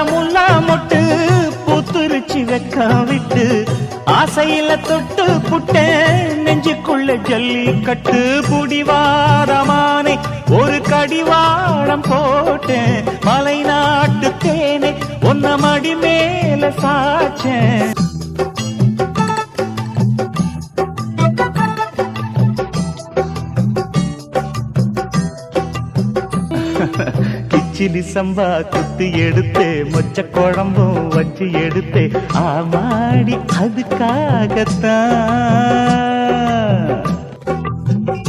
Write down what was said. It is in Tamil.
முல்லா மொட்டு பூத்துருச்சி வெக்கம் விட்டு ஆசையில தொட்டு புட்டேன் நெஞ்சுக்குள்ள ஜல்லிக்கட்டு புடிவாரமானே ஒரு கடிவாளம் போட்டேன் மலை நாட்டு தேனே ஒன்ன மடி மேல சாச்சேன் கிச்சிலி சம்பா குத்தி எடுத்தே மொச்ச குழம்பும் வச்சு எடுத்தே ஆமாடி அதுக்காகத்தான்